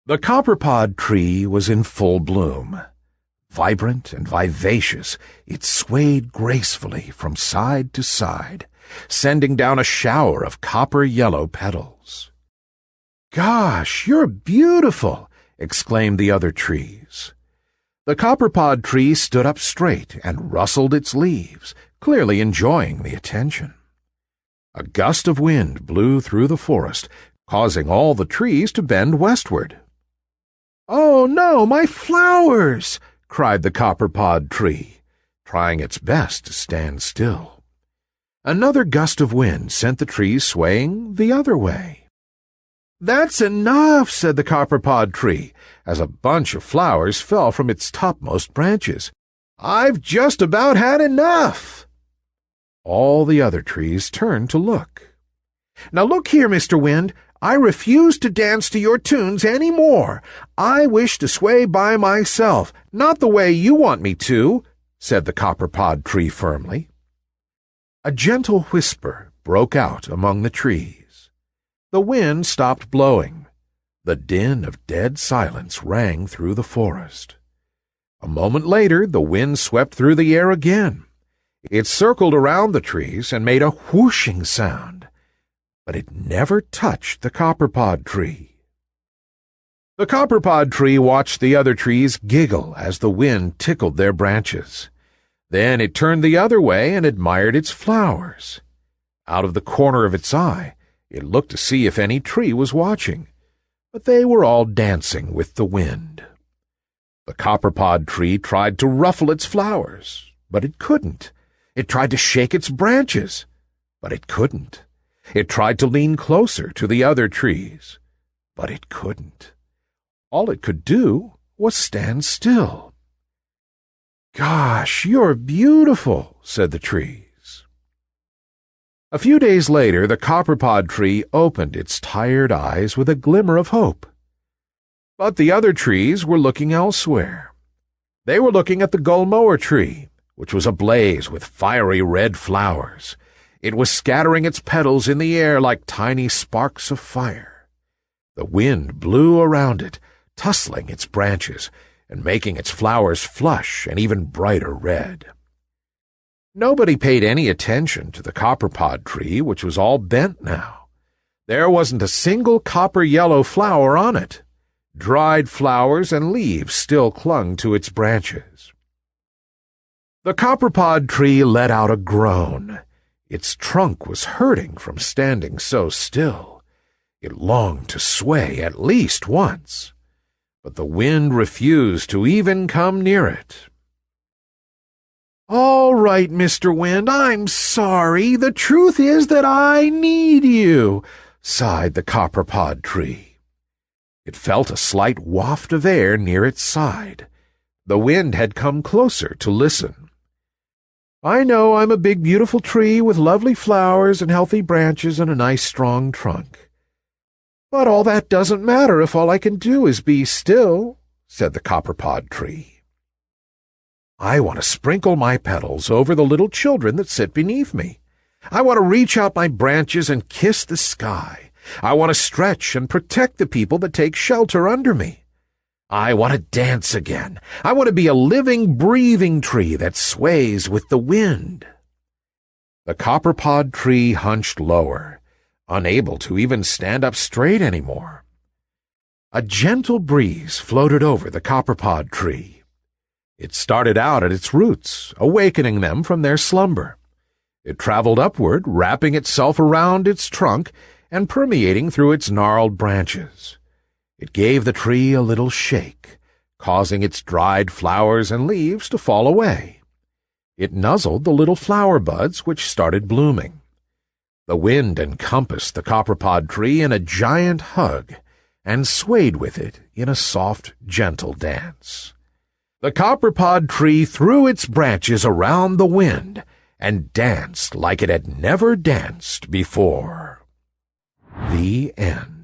The copperpod tree was in full bloom. Vibrant and vivacious, it swayed gracefully from side to side, sending down a shower of copper-yellow petals. "Gosh, you're beautiful!" exclaimed the other trees. The copperpod tree stood up straight and rustled its leaves, clearly enjoying the attention. A gust of wind blew through the forest, causing all the trees to bend westward. "Oh no, my flowers!" cried the copperpod tree, trying its best to stand still. Another gust of wind sent the trees swaying the other way. "That's enough," said the copperpod tree, as a bunch of flowers fell from its topmost branches. "I've just about had enough." All the other trees turned to look. "Now look here, Mr. Wind, I refuse to dance to your tunes any more. I wish to sway by myself, not the way you want me to," said the copperpod tree firmly. A gentle whisper broke out among the trees. The wind stopped blowing. The din of dead silence rang through the forest. A moment later, the wind swept through the air again. It circled around the trees and made a whooshing sound, but it never touched the copperpod tree. The copperpod tree watched the other trees giggle as the wind tickled their branches. Then it turned the other way and admired its flowers. Out of the corner of its eye, it looked to see if any tree was watching, but they were all dancing with the wind. The copperpod tree tried to ruffle its flowers, but it couldn't. It tried to shake its branches, but it couldn't. It tried to lean closer to the other trees, but it couldn't. All it could do was stand still. "Gosh, you're beautiful," said the trees. A few days later, the copperpod tree opened its tired eyes with a glimmer of hope. But the other trees were looking elsewhere. They were looking at the gull-mower tree, which was ablaze with fiery red flowers. It was scattering its petals in the air like tiny sparks of fire. The wind blew around it, tussling its branches and making its flowers flush and even brighter red. Nobody paid any attention to the copperpod tree, which was all bent now. There wasn't a single copper-yellow flower on it. Dried flowers and leaves still clung to its branches. The copperpod tree let out a groan. Its trunk was hurting from standing so still. It longed to sway at least once, but the wind refused to even come near it. "All right, Mr. Wind, I'm sorry. The truth is that I need you," sighed the copperpod tree. It felt a slight waft of air near its side. The wind had come closer to listen. "I know I'm a big, beautiful tree with lovely flowers and healthy branches and a nice, strong trunk. But all that doesn't matter if all I can do is be still," said the copperpod tree. "I want to sprinkle my petals over the little children that sit beneath me. I want to reach out my branches and kiss the sky. I want to stretch and protect the people that take shelter under me. I want to dance again. I want to be a living, breathing tree that sways with the wind." The copperpod tree hunched lower, unable to even stand up straight anymore. A gentle breeze floated over the copperpod tree. It started out at its roots, awakening them from their slumber. It traveled upward, wrapping itself around its trunk and permeating through its gnarled branches. It gave the tree a little shake, causing its dried flowers and leaves to fall away. It nuzzled the little flower buds which started blooming. The wind encompassed the copperpod tree in a giant hug and swayed with it in a soft, gentle dance. The copperpod tree threw its branches around the wind and danced like it had never danced before. The end.